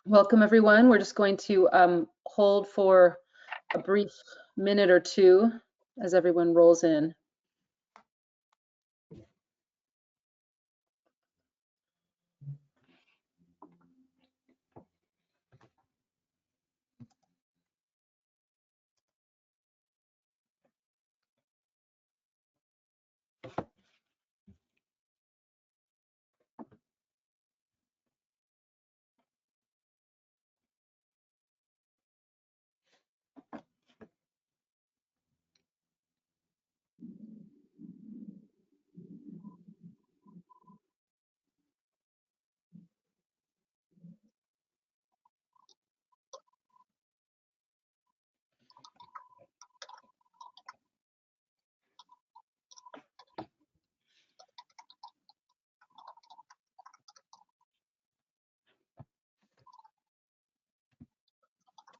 Welcome, everyone. We're just going to hold for a brief minute or two as everyone rolls in.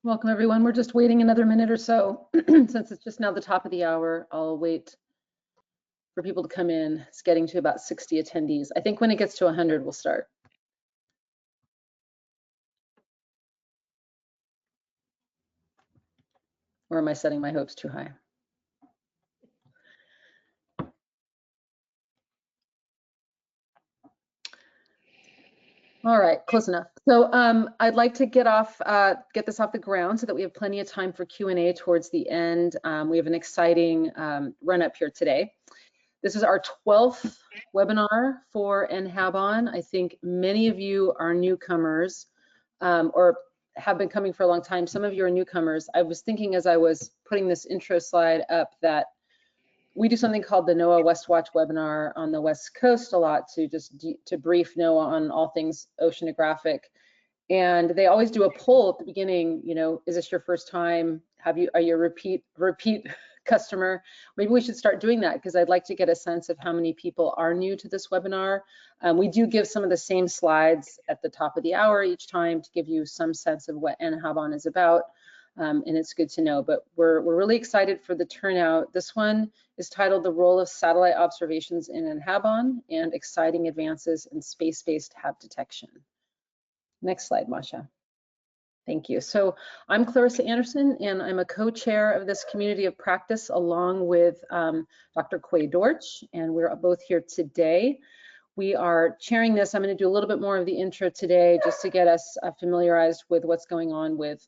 Welcome, everyone. We're just waiting another minute or so. Since it's just now the top of the hour, I'll wait for people to come in. It's getting to about 60 attendees. I think when it gets to 100, we'll start. Or am I setting my hopes too high? All right, close enough. So I'd like to get this off the ground so that we have plenty of time for Q&A towards the end. We have an exciting run up here today. This is our 12th webinar for NHABON. I think many of you are newcomers or have been coming for a long time. Some of you are newcomers. I was thinking as I was putting this intro slide up that we do something called the NOAA West Watch webinar on the West Coast a lot to brief NOAA on all things oceanographic. And they always do a poll at the beginning, you know, is this your first time? Are you a repeat customer? Maybe we should start doing that because I'd like to get a sense of how many people are new to this webinar. We do give some of the same slides at the top of the hour each time to give you some sense of what NHABON is about. And it's good to know, but we're really excited for the turnout. This one is titled The Role of Satellite Observations in NHABON and Exciting Advances in Space-Based HAB Detection. Next slide, Masha. Thank you. So I'm Clarissa Anderson, and I'm a co-chair of this community of practice along with Dr. Quay Dortch, and we're both here today. We are chairing this. I'm going to do a little bit more of the intro today just to get us familiarized with what's going on with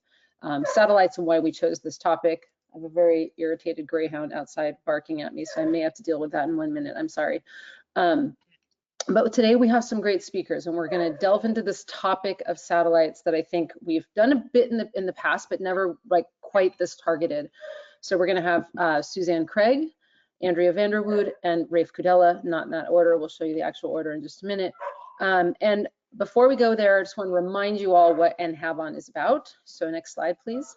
satellites and why we chose this topic. I have a very irritated greyhound outside barking at me, so I may have to deal with that in 1 minute. I'm sorry. But today we have some great speakers, and we're going to delve into this topic of satellites that I think we've done a bit in the past, but never like quite this targeted. So we're going to have Susanne Craig, Andrea VanderWoude, and Raphe Kudela, not in that order. We'll show you the actual order in just a minute. And before we go there, I just want to remind you all what NHABON is about. So next slide, please.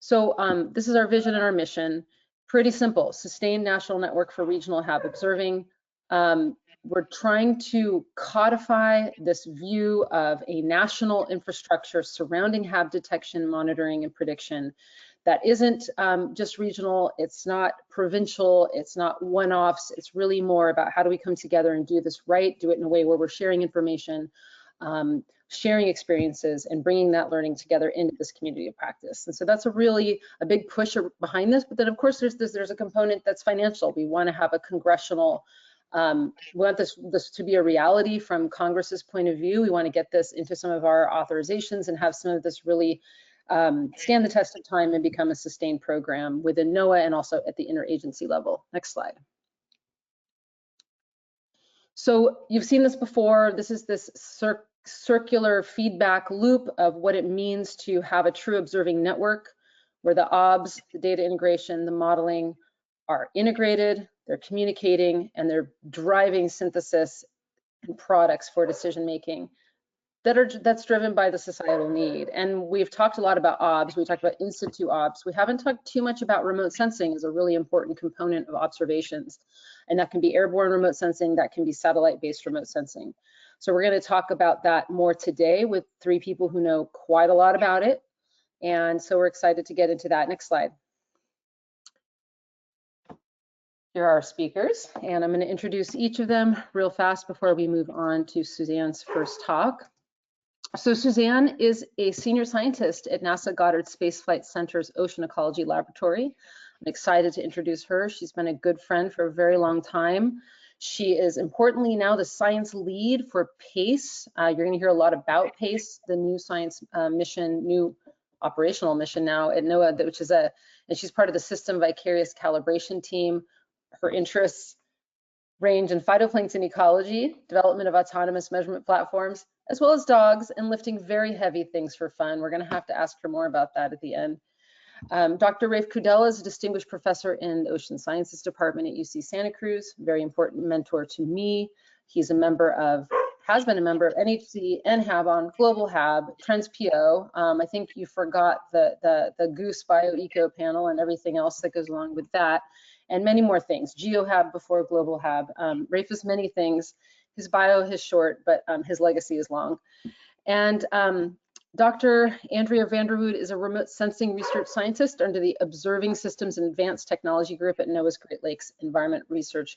So this is our vision and our mission. Pretty simple: sustained national network for regional HAB observing. We're trying to codify this view of a national infrastructure surrounding HAB detection, monitoring, and prediction that isn't just regional, it's not provincial, it's not one-offs, it's really more about how do we come together and do this right, do it in a way where we're sharing information, sharing experiences, and bringing that learning together into this community of practice. And so that's a big push behind this, but then of course there's a component that's financial. We want to have a congressional, we want this to be a reality from Congress's point of view. We want to get this into some of our authorizations and have some of this really stand the test of time and become a sustained program within NOAA and also at the interagency level. Next slide. So you've seen this before. This is this circular feedback loop of what it means to have a true observing network where the OBS, the data integration, the modeling are integrated, they're communicating, and they're driving synthesis and products for decision making that's driven by the societal need. And we've talked a lot about OBS. We talked about in situ OBS. We haven't talked too much about remote sensing as a really important component of observations. And that can be airborne remote sensing, that can be satellite-based remote sensing. So we're going to talk about that more today with 3 people who know quite a lot about it. And so we're excited to get into that. Next slide. Here are our speakers, and I'm going to introduce each of them real fast before we move on to Suzanne's first talk. So Susanne is a senior scientist at NASA Goddard Space Flight Center's Ocean Ecology Laboratory. I'm excited to introduce her. She's been a good friend for a very long time. She is importantly now the science lead for PACE. You're going to hear a lot about PACE, the new science mission, new operational mission now at NOAA, which is and she's part of the system vicarious calibration team. Her interests range in phytoplankton ecology, development of autonomous measurement platforms, as well as dogs and lifting very heavy things for fun. We're going to have to ask her more about that at the end. Dr. Raphe Kudela is a distinguished professor in the Ocean Sciences Department at UC Santa Cruz, very important mentor to me. He's a member of, has been a member of NHC, NHABON, Global HAB, Trends PO. I think you forgot the Goose BioEco panel and everything else that goes along with that, and many more things. GeoHab before Global HAB. Raphe is many things. His bio is short, but his legacy is long. And Dr. Andrea VanderWoude is a remote sensing research scientist under the Observing Systems and Advanced Technology Group at NOAA's Great Lakes Environmental Research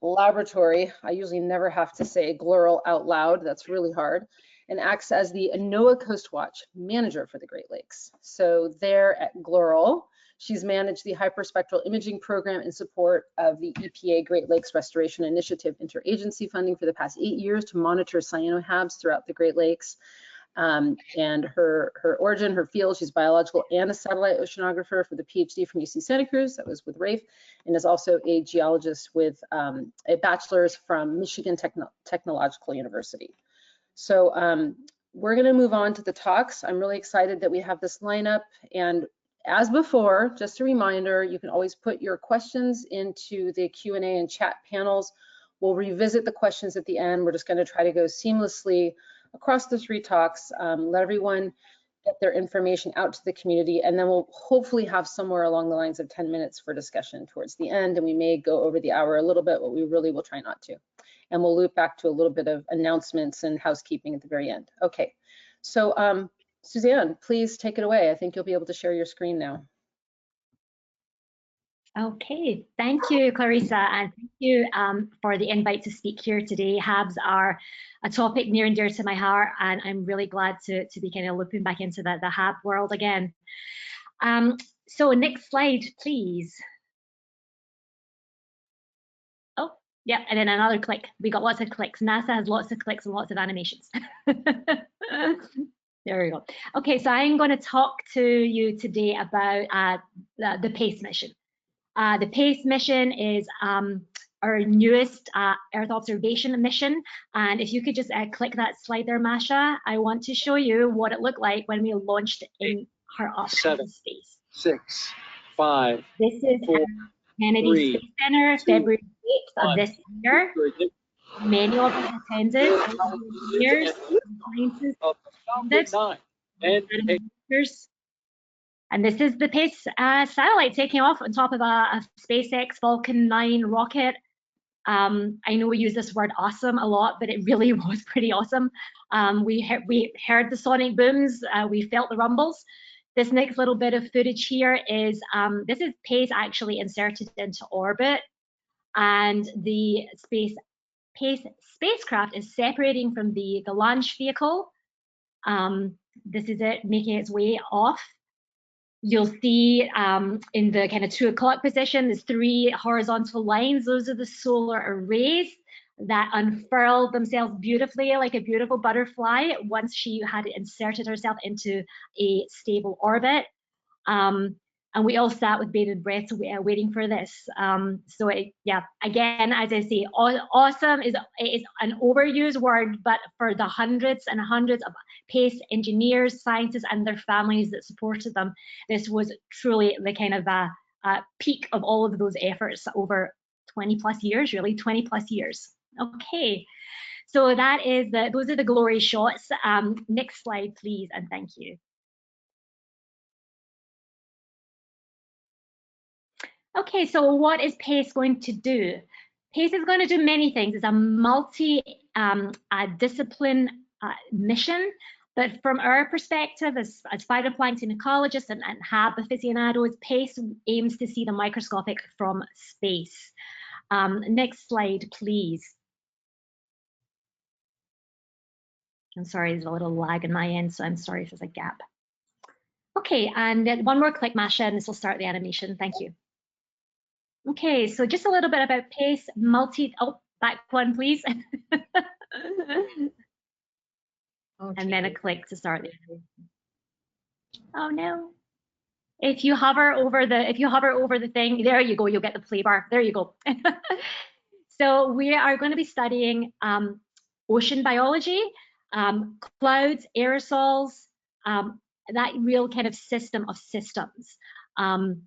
Laboratory. I usually never have to say GLURL out loud. That's really hard. And acts as the NOAA Coast Watch manager for the Great Lakes. So there at GLURL, she's managed the hyperspectral imaging program in support of the EPA Great Lakes Restoration Initiative interagency funding for the past 8 years to monitor cyanoHABs throughout the Great Lakes. And her origin, her field, she's biological and a satellite oceanographer for the PhD from UC Santa Cruz, that was with Raphe, and is also a geologist with a bachelor's from Michigan Technological University. So we're gonna move on to the talks. I'm really excited that we have this lineup, and as before, just a reminder, you can always put your questions into the Q&A and chat panels. We'll revisit the questions at the end. We're just gonna try to go seamlessly across the 3 talks, let everyone get their information out to the community, and then we'll hopefully have somewhere along the lines of 10 minutes for discussion towards the end, and we may go over the hour a little bit, but we really will try not to. And we'll loop back to a little bit of announcements and housekeeping at the very end. Okay, so Susanne, please take it away. I think you'll be able to share your screen now. Okay, thank you, Clarissa, and thank you for the invite to speak here today. HABs are a topic near and dear to my heart, and I'm really glad to be kind of looping back into the HAB world again. So next slide, please. Oh, yeah, and then another click. We got lots of clicks. NASA has lots of clicks and lots of animations. There we go. Okay, so I'm going to talk to you today about the PACE mission. The PACE mission is our newest Earth observation mission. And if you could just click that slide there, Masha, I want to show you what it looked like when we launched in her into space. 6, 5. This is 4, Kennedy Space Center, 2, February 8th of this year. Many of us attended, engineers, scientists, and this is the PACE satellite taking off on top of a SpaceX Falcon 9 rocket. I know we use this word awesome a lot, but it really was pretty awesome. We heard the sonic booms, we felt the rumbles. This next little bit of footage here is, this is PACE actually inserted into orbit, and the PACE spacecraft is separating from the launch vehicle. This is it making its way off. You'll see in the kind of 2 o'clock position, there's 3 horizontal lines. Those are the solar arrays that unfurled themselves beautifully like a beautiful butterfly once she had inserted herself into a stable orbit. And we all sat with bated breath waiting for this. So yeah, again, as I say, awesome is an overused word, but for the hundreds and hundreds of PACE engineers, scientists, and their families that supported them, this was truly the kind of a peak of all of those efforts over 20 plus years, really 20 plus years. Okay, so that is those are the glory shots. Next slide, please, and thank you. Okay, so what is PACE going to do? PACE is going to do many things. It's a multi-discipline mission, but from our perspective as phytoplankton ecologists and HAB aficionados, PACE aims to see the microscopic from space. Next slide, please. I'm sorry, there's a little lag in my end, so I'm sorry if there's a gap. Okay, and then one more click, Masha, and this will start the animation. Thank you. Okay, so just a little bit about PACE, oh, back one, please. And then a click to start the animation. Oh no. If you hover over the thing, there you go, you'll get the play bar. There you go. So we are going to be studying ocean biology, clouds, aerosols, that real kind of system of systems, and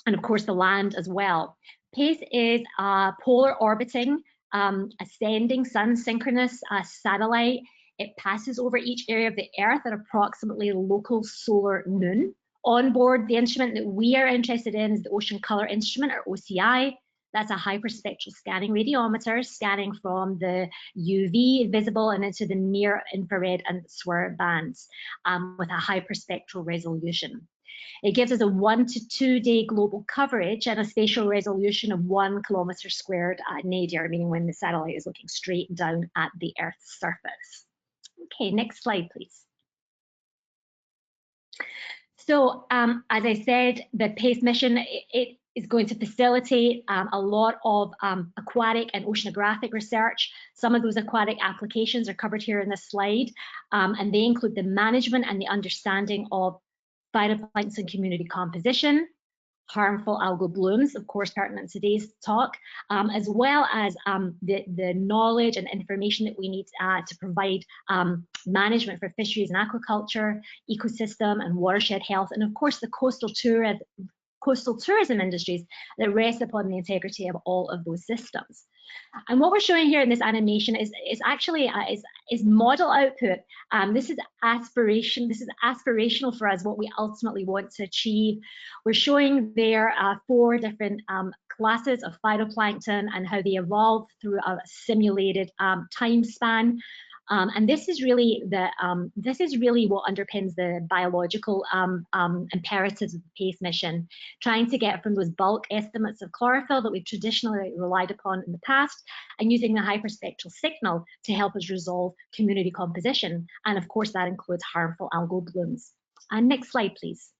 of course the land as well. PACE is a polar orbiting, ascending sun synchronous satellite. It passes over each area of the Earth at approximately local solar noon. On board, the instrument that we are interested in is the Ocean Color Instrument, or OCI. That's a hyperspectral scanning radiometer, scanning from the UV visible and into the near infrared and SWIR bands with a hyperspectral resolution. It gives us a 1 to 2 day global coverage and a spatial resolution of 1 kilometer squared nadir, meaning when the satellite is looking straight down at the Earth's surface. Okay, next slide, please. So as I said, the PACE mission, it is going to facilitate a lot of aquatic and oceanographic research. Some of those aquatic applications are covered here in this slide, and they include the management and the understanding of phytoplankton community composition, harmful algal blooms, of course pertinent to today's talk, as well as the knowledge and information that we need to provide management for fisheries and aquaculture, ecosystem and watershed health, and of course the coastal tourism industries that rest upon the integrity of all of those systems. And what we're showing here in this animation is actually is model output. This is aspiration. This is aspirational for us, what we ultimately want to achieve. We're showing there 4 different classes of phytoplankton and how they evolve through a simulated time span. And this is really what underpins the biological imperatives of the PACE mission, trying to get from those bulk estimates of chlorophyll that we've traditionally relied upon in the past, and using the hyperspectral signal to help us resolve community composition. And of course, that includes harmful algal blooms. And next slide, please.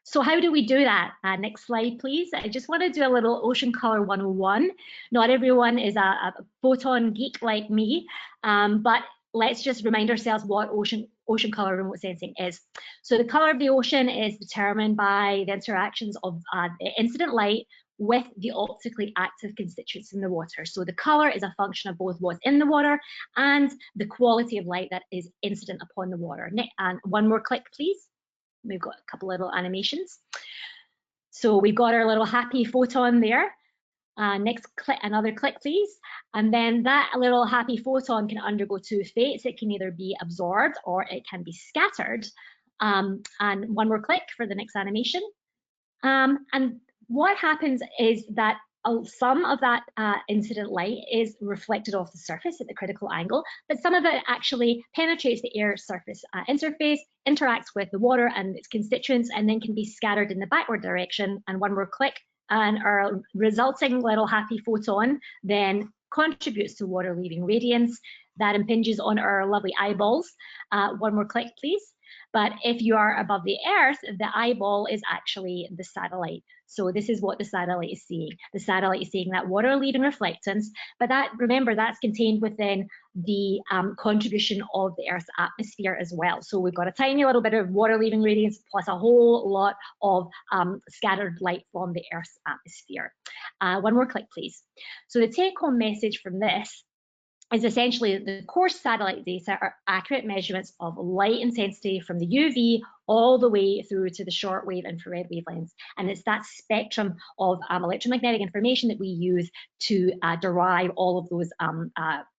So how do we do that? Next slide, please. I just want to do a little Ocean Color 101. Not everyone is a photon geek like me, but let's just remind ourselves what ocean color remote sensing is. So the color of the ocean is determined by the interactions of the incident light with the optically active constituents in the water. So the color is a function of both what's in the water and the quality of light that is incident upon the water. And one more click, please. We've got a couple little animations. So we've got our little happy photon there. Next click, another click, please. And then that little happy photon can undergo 2 fates. It can either be absorbed or it can be scattered. And one more click for the next animation. And what happens is that some of that incident light is reflected off the surface at the critical angle, but some of it actually penetrates the air surface interface, interacts with the water and its constituents, and then can be scattered in the backward direction. And one more click, and our resulting little happy photon then contributes to water leaving radiance that impinges on our lovely eyeballs. One more click, please. But if you are above the Earth, the eyeball is actually the satellite. So this is what the satellite is seeing. The satellite is seeing that water leaving reflectance, but that, remember, that's contained within the contribution of the Earth's atmosphere as well. So we've got a tiny little bit of water leaving radiance plus a whole lot of scattered light from the Earth's atmosphere. One more click, please. So the take-home message from this is essentially the core satellite data are accurate measurements of light intensity from the UV all the way through to the shortwave infrared wavelengths. And it's that spectrum of electromagnetic information that we use to derive all of those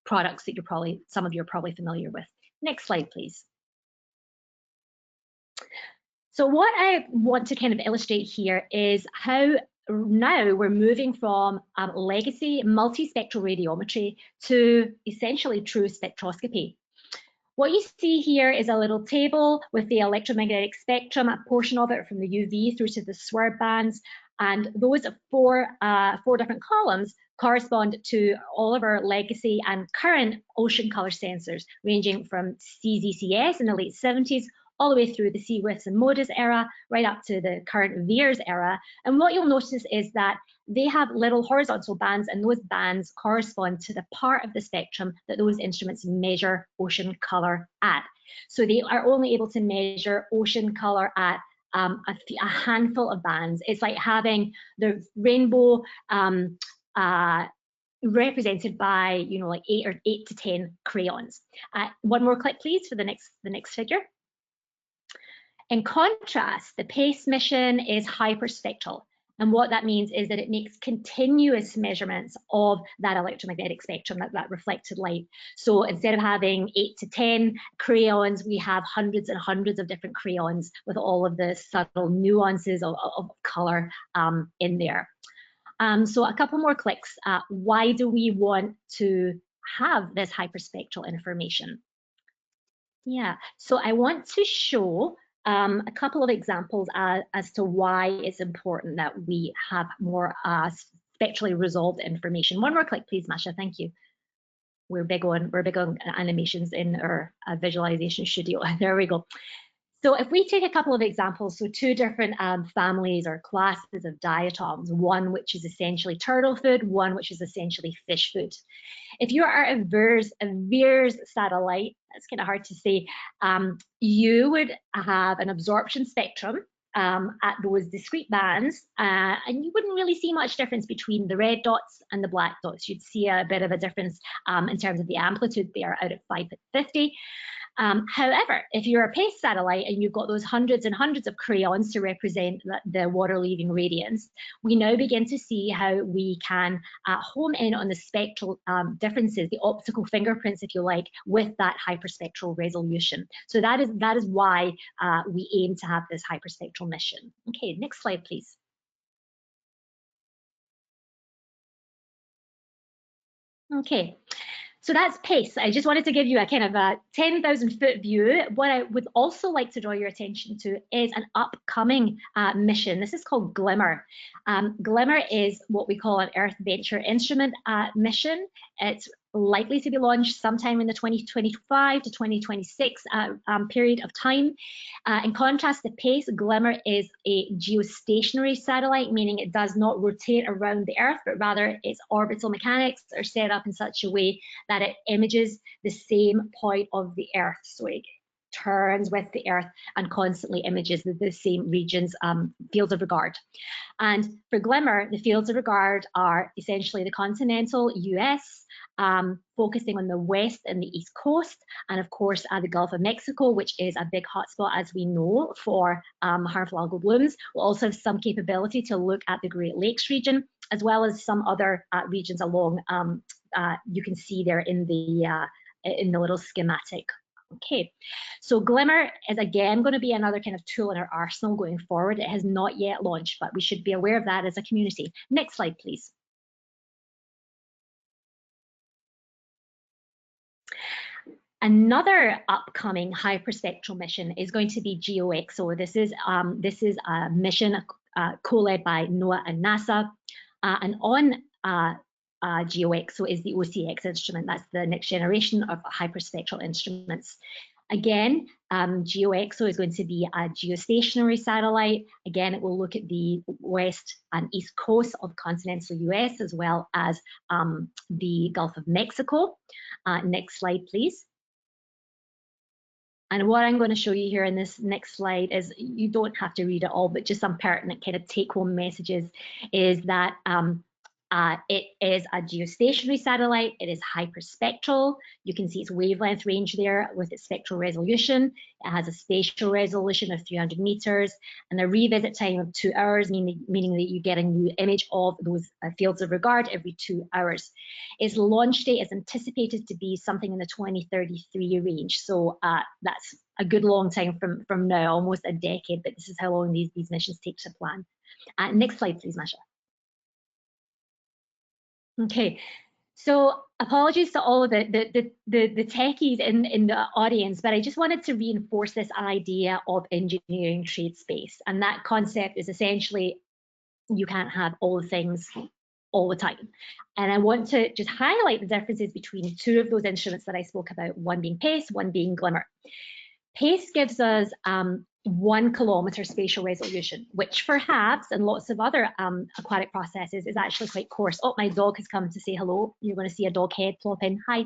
products that some of you are probably familiar with. Next slide, please. So what I want to kind of illustrate here is how now we're moving from legacy multispectral radiometry to essentially true spectroscopy. What you see here is a little table with the electromagnetic spectrum, a portion of it from the UV through to the SWIR bands, and those 4 different columns correspond to all of our legacy and current ocean color sensors, ranging from CZCS in the late 70s all the way through the CWIS and MODIS era, right up to the current VIIRS era. And what you'll notice is that they have little horizontal bands, and those bands correspond to the part of the spectrum that those instruments measure ocean color at. So they are only able to measure ocean color at a handful of bands. It's like having the rainbow represented by, you know, like 8 to 10 crayons. One more click, please, for the next figure. In contrast, the PACE mission is hyperspectral. And what that means is that it makes continuous measurements of that electromagnetic spectrum, that reflected light. So instead of having 8 to 10 crayons, we have hundreds and hundreds of different crayons with all of the subtle nuances of color in there. So a couple more clicks. Why do we want to have this hyperspectral information? Yeah, so I want to show a couple of examples as to why it's important that we have more spectrally resolved information. One more click, please, Masha. Thank you. We're big on animations in our visualization studio. There we go. So if we take a couple of examples, so two different families or classes of diatoms, one which is essentially turtle food, one which is essentially fish food. If you are a VIIRS satellite, that's kind of hard to say, you would have an absorption spectrum at those discrete bands, and you wouldn't really see much difference between the red dots and the black dots. You'd see a bit of a difference in terms of the amplitude there out at 550. However, if you're a PACE satellite and you've got those hundreds and hundreds of crayons to represent the water-leaving radiance, we now begin to see how we can home in on the spectral differences, the optical fingerprints, if you like, with that hyperspectral resolution. So that is why we aim to have this hyperspectral mission. Okay, next slide, please. Okay. So that's PACE. I just wanted to give you a kind of a 10,000-foot view. What I would also like to draw your attention to is an upcoming mission. This is called GLIMR. GLIMR is what we call an Earth Venture Instrument mission. It's likely to be launched sometime in the 2025 to 2026 period of time. In contrast to PACE, GLIMR is a geostationary satellite, meaning it does not rotate around the Earth, but rather its orbital mechanics are set up in such a way that it images the same point of the Earth. So it turns with the Earth and constantly images the same regions, fields of regard. And for GLIMR, the fields of regard are essentially the continental US, focusing on the west and the east coast, and of course the Gulf of Mexico, which is a big hotspot, as we know, for harmful algal blooms. We'll also have some capability to look at the Great Lakes region, as well as some other regions along. You can see there in the little schematic. Okay, so GLIMR is again going to be another kind of tool in our arsenal going forward. It has not yet launched, but we should be aware of that as a community. Next slide, please. Another upcoming hyperspectral mission is going to be GeoXO. This is a mission co-led by NOAA and NASA, and on GeoXO is the OCX instrument. That's the next generation of hyperspectral instruments. Again, GeoXO is going to be a geostationary satellite. Again, it will look at the west and east coast of continental US, as well as the Gulf of Mexico. Next slide, please. And what I'm going to show you here in this next slide is, you don't have to read it all, but just some pertinent kind of take-home messages is that it is a geostationary satellite. It is hyperspectral. You can see its wavelength range there with its spectral resolution. It has a spatial resolution of 300 meters and a revisit time of 2 hours, meaning that you get a new image of those fields of regard every 2 hours. Its launch date is anticipated to be something in the 2033 range. So that's a good long time from now, almost a decade, but this is how long these missions take to plan. Next slide, please, Masha. Okay, so apologies to all of the techies in the audience, but I just wanted to reinforce this idea of engineering trade space. And that concept is essentially, you can't have all the things all the time. And I want to just highlight the differences between two of those instruments that I spoke about, one being PACE, one being GLIMR. PACE gives us 1 kilometer spatial resolution, which for HABs and lots of other aquatic processes is actually quite coarse. Oh, my dog has come to say hello. You're going to see a dog head plop in. Hi.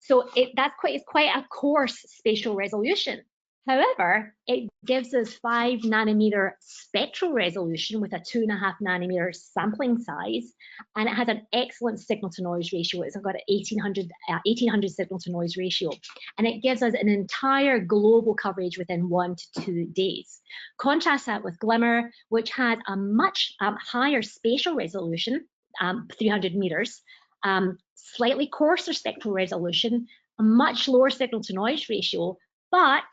So it's quite a coarse spatial resolution. However, it gives us 5 nanometer spectral resolution with a 2.5 nanometer sampling size, and it has an excellent signal to noise ratio. It's got an 1800 signal to noise ratio, and it gives us an entire global coverage within 1 to 2 days. Contrast that with GLIMR, which has a much higher spatial resolution, 300 meters, slightly coarser spectral resolution, a much lower signal to noise ratio, but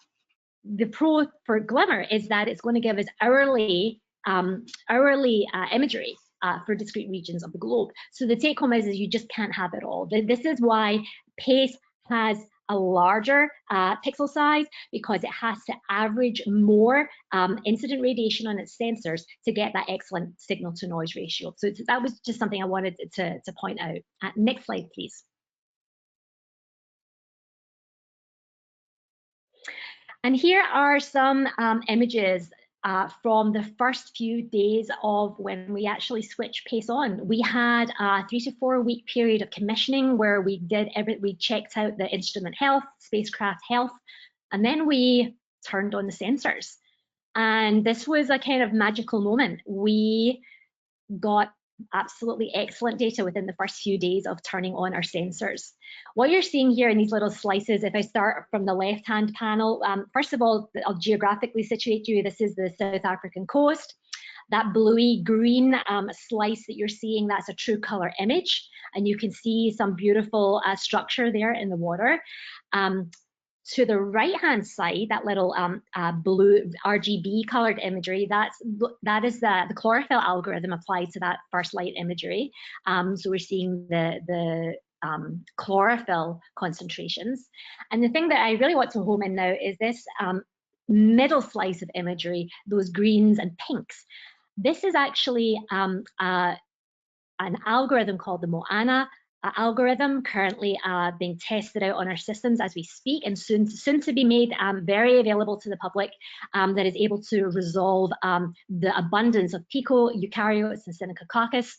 the pro for GLIMR is that it's going to give us hourly imagery for discrete regions of the globe. So the take home is you just can't have it all. This is why PACE has a larger pixel size, because it has to average more incident radiation on its sensors to get that excellent signal to noise ratio. So that was just something I wanted to point out. Next slide, please. And here are some images from the first few days of when we actually switched PACE on. We had a 3 to 4 week period of commissioning where we checked out the instrument health, spacecraft health, and then we turned on the sensors. And this was a kind of magical moment. We got absolutely excellent data within the first few days of turning on our sensors. What you're seeing here in these little slices, if I start from the left-hand panel, first of all, I'll geographically situate you. This is the South African coast. That bluey green slice that you're seeing, that's a true color image. And you can see some beautiful structure there in the water. To the right-hand side, that little blue RGB colored imagery, that is the chlorophyll algorithm applied to that first light imagery. So we're seeing the chlorophyll concentrations. And the thing that I really want to home in now is this middle slice of imagery, those greens and pinks. This is actually an algorithm called the MOANA algorithm, currently being tested out on our systems as we speak, and soon to be made very available to the public, that is able to resolve the abundance of pico, eukaryotes, and synechococcus.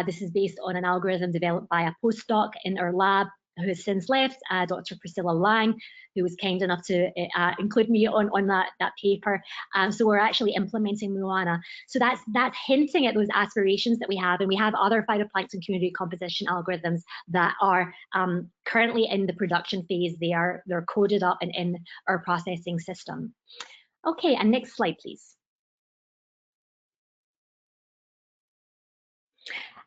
This is based on an algorithm developed by a postdoc in our lab who has since left, Dr. Priscilla Lang, who was kind enough to include me on that paper. So we're actually implementing MOANA. So that's hinting at those aspirations that we have, and we have other phytoplankton community composition algorithms that are currently in the production phase. They're coded up and in our processing system. Okay, and next slide, please.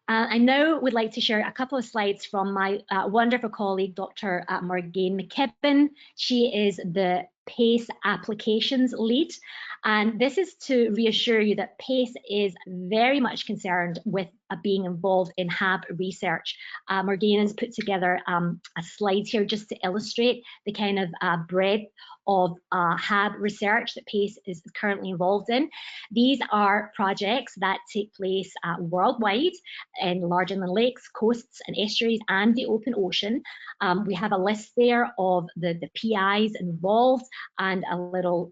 I now would like to share a couple of slides from my wonderful colleague, Dr. Morgane McKibben. She is the PACE applications lead. And this is to reassure you that PACE is very much concerned with being involved in HAB research. Morgane has put together a slide here just to illustrate the kind of breadth of HAB research that PACE is currently involved in. These are projects that take place worldwide in large inland lakes, coasts and estuaries, and the open ocean. We have a list there of the PIs involved and a little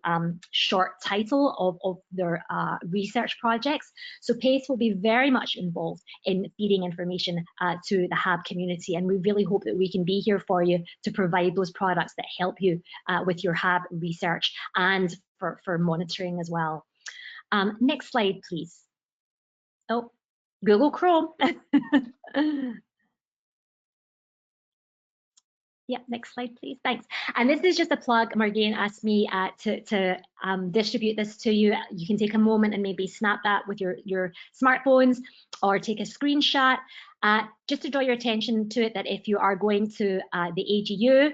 short title of their research projects. So PACE will be very much involved in feeding information to the HAB community, and we really hope that we can be here for you to provide those products that help you with your HAB research and for monitoring as well. Next slide, please. Oh, Google Chrome. Yeah, next slide, please. Thanks. And this is just a plug. Morgane asked me to distribute this to you. You can take a moment and maybe snap that with your smartphones or take a screenshot. Just to draw your attention to it, that if you are going to the AGU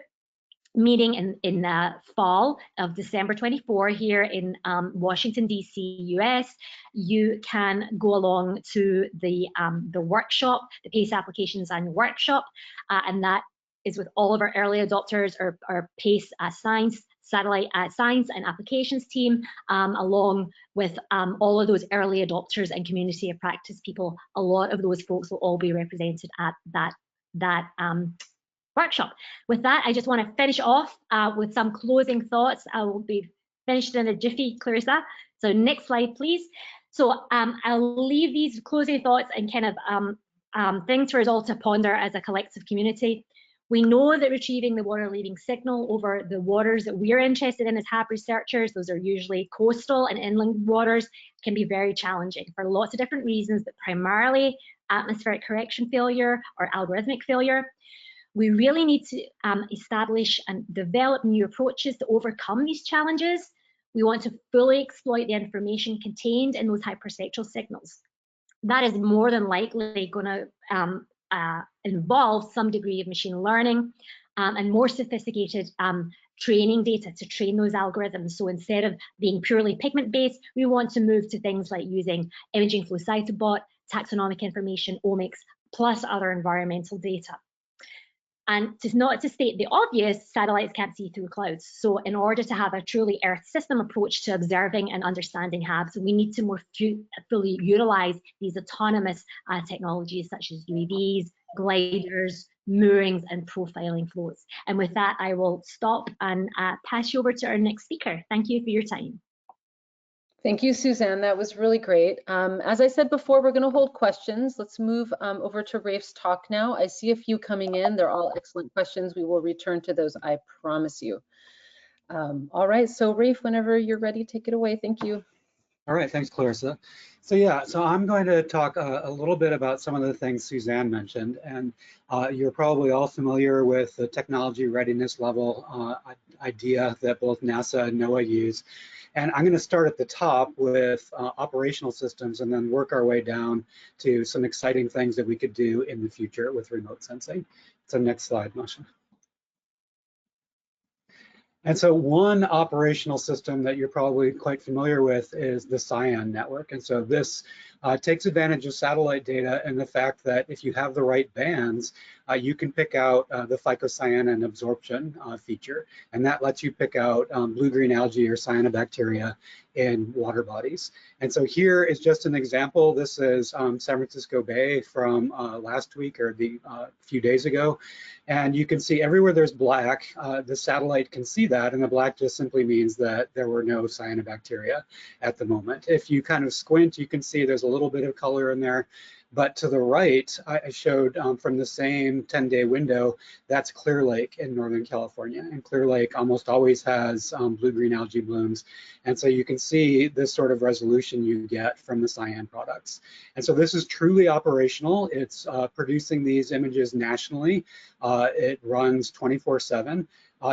meeting in fall of December 24 here in Washington, DC, US, you can go along to the workshop, the PACE applications and workshop, and that is with all of our early adopters, our PACE science satellite science and applications team, along with all of those early adopters and community of practice people. A lot of those folks will all be represented at that workshop. With that, I just want to finish off with some closing thoughts. I will be finished in a jiffy, Clarissa. So next slide, please. So I'll leave these closing thoughts and kind of things for us all to ponder as a collective community. We know that retrieving the water leading signal over the waters that we're interested in as HAB researchers, those are usually coastal and inland waters, can be very challenging for lots of different reasons, but primarily atmospheric correction failure or algorithmic failure. We really need to establish and develop new approaches to overcome these challenges. We want to fully exploit the information contained in those hyperspectral signals. That is more than likely going to involve some degree of machine learning and more sophisticated training data to train those algorithms. So instead of being purely pigment-based, we want to move to things like using imaging flow cytobot, taxonomic information, omics, plus other environmental data. And not to state the obvious, satellites can't see through clouds. So in order to have a truly Earth system approach to observing and understanding HABs, we need to more fully utilize these autonomous technologies such as UAVs, gliders, moorings, and profiling floats. And with that, I will stop and pass you over to our next speaker. Thank you for your time. Thank you, Susanne. That was really great. As I said before, we're going to hold questions. Let's move over to Rafe's talk now. I see a few coming in. They're all excellent questions. We will return to those, I promise you. All right, so Raphe, whenever you're ready, take it away. Thank you. All right, thanks, Clarissa. So yeah, so I'm going to talk a little bit about some of the things Susanne mentioned, and you're probably all familiar with the technology readiness level idea that both NASA and NOAA use. And I'm going to start at the top with operational systems and then work our way down to some exciting things that we could do in the future with remote sensing. So next slide, Masha. And so one operational system that you're probably quite familiar with is the SCIAN network. And so this takes advantage of satellite data and the fact that if you have the right bands, you can pick out the phycocyanin absorption feature. And that lets you pick out blue-green algae or cyanobacteria in water bodies. And so here is just an example. This is San Francisco Bay from last week or a few days ago. And you can see everywhere there's black, the satellite can see that, and the black just simply means that there were no cyanobacteria at the moment. If you kind of squint, you can see there's a little bit of color in there. But to the right, I showed from the same 10-day window, that's Clear Lake in Northern California. And Clear Lake almost always has blue-green algae blooms. And so you can see this sort of resolution you get from the SCIAN products. And so this is truly operational. It's producing these images nationally. It runs 24/7.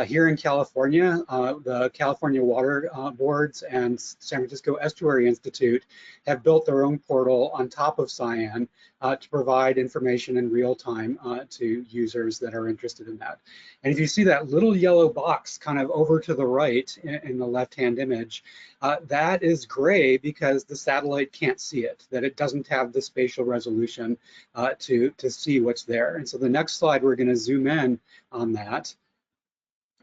Here in California, the California Water Boards and San Francisco Estuary Institute have built their own portal on top of SCIAN to provide information in real time to users that are interested in that. And if you see that little yellow box kind of over to the right in the left-hand image, that is gray because the satellite can't see it, that it doesn't have the spatial resolution to see what's there. And so the next slide, we're going to zoom in on that.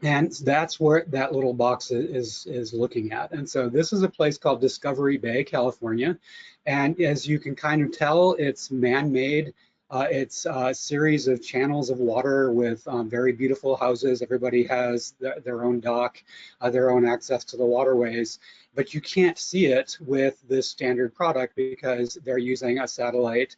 And that's where that little box is looking at. And so this is a place called Discovery Bay, California. And as you can kind of tell, it's man-made. It's a series of channels of water with very beautiful houses. Everybody has their own dock, their own access to the waterways. But you can't see it with this standard product because they're using a satellite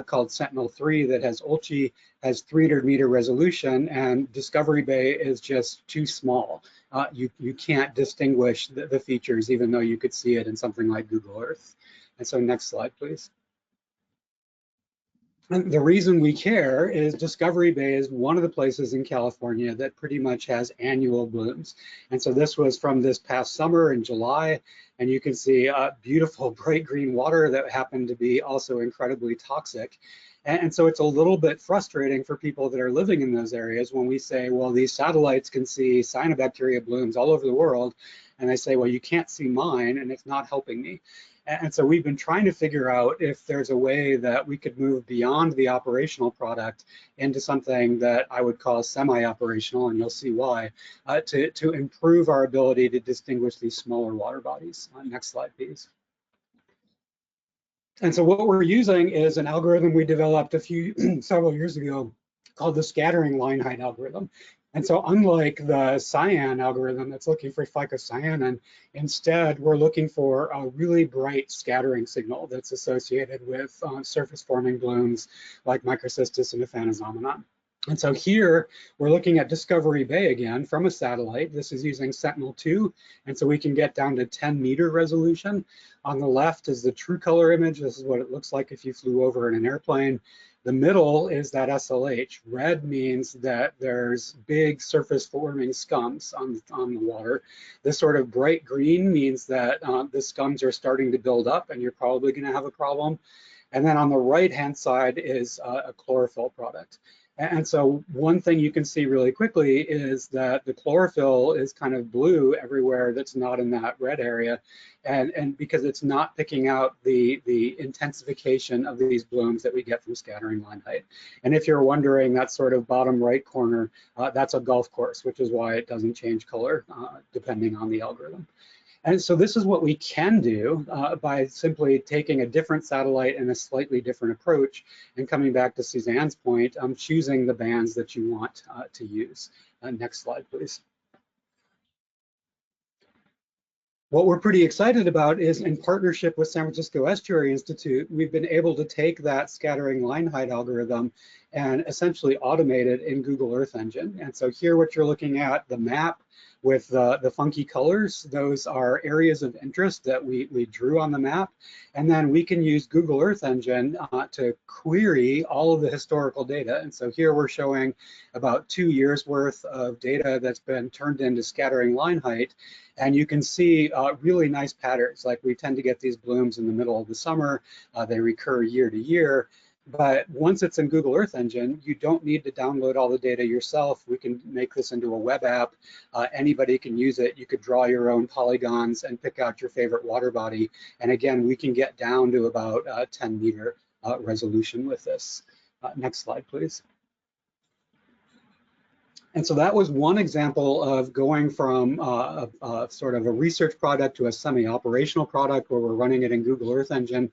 called Sentinel-3 that has ULCI, has 300-meter resolution, and Discovery Bay is just too small. You can't distinguish the features even though you could see it in something like Google Earth. And so next slide, please. And the reason we care is Discovery Bay is one of the places in California that pretty much has annual blooms. And so this was from this past summer in July, and you can see beautiful bright green water that happened to be also incredibly toxic. And so it's a little bit frustrating for people that are living in those areas when we say, well, these satellites can see cyanobacteria blooms all over the world. And they say, well, you can't see mine and it's not helping me. And so we've been trying to figure out if there's a way that we could move beyond the operational product into something that I would call semi-operational, and you'll see why, to improve our ability to distinguish these smaller water bodies. Next slide, please. And so what we're using is an algorithm we developed several years ago called the scattering line height algorithm. And so unlike the cyan algorithm that's looking for phycocyanin, instead we're looking for a really bright scattering signal that's associated with surface forming blooms like microcystis and aphanizomenon. And so here we're looking at Discovery Bay again from a satellite. This is using Sentinel-2, and so we can get down to 10-meter resolution. On the left is the true color image. This is what it looks like if you flew over in an airplane. The middle is that SLH. Red means that there's big surface forming scums on the water. This sort of bright green means that the scums are starting to build up and you're probably going to have a problem. And then on the right-hand side is a chlorophyll product. And so one thing you can see really quickly is that the chlorophyll is kind of blue everywhere that's not in that red area, and because it's not picking out the intensification of these blooms that we get from scattering line height. And if you're wondering, that sort of bottom right corner, that's a golf course, which is why it doesn't change color depending on the algorithm. And so this is what we can do by simply taking a different satellite and a slightly different approach, and coming back to Suzanne's point, choosing the bands that you want to use. Next slide, please. What we're pretty excited about is, in partnership with San Francisco Estuary Institute, we've been able to take that scattering line height algorithm and essentially automate it in Google Earth Engine. And so here what you're looking at, the map with the funky colors, those are areas of interest that we drew on the map. And then we can use Google Earth Engine to query all of the historical data. And so here we're showing about 2 years worth of data that's been turned into scattering line height. And you can see really nice patterns, like we tend to get these blooms in the middle of the summer. They recur year to year. But once it's in Google Earth Engine, you don't need to download all the data yourself. We can make this into a web app. Anybody can use it. You could draw your own polygons and pick out your favorite water body. And again, we can get down to about 10-meter resolution with this. Next slide, please. And so that was one example of going from sort of a research product to a semi-operational product where we're running it in Google Earth Engine.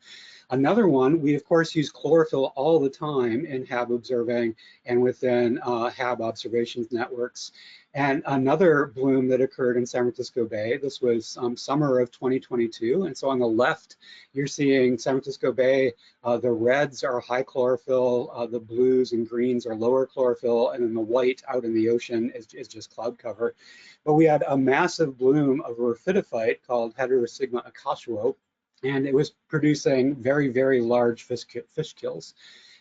Another one, we of course use chlorophyll all the time in HAB observing and within HAB observations networks. And another bloom that occurred in San Francisco Bay, this was summer of 2022. And so on the left, you're seeing San Francisco Bay, the reds are high chlorophyll, the blues and greens are lower chlorophyll, and then the white out in the ocean is just cloud cover. But we had a massive bloom of rhaphidophite called Heterosigma akashuo, and it was producing very, very large fish kills.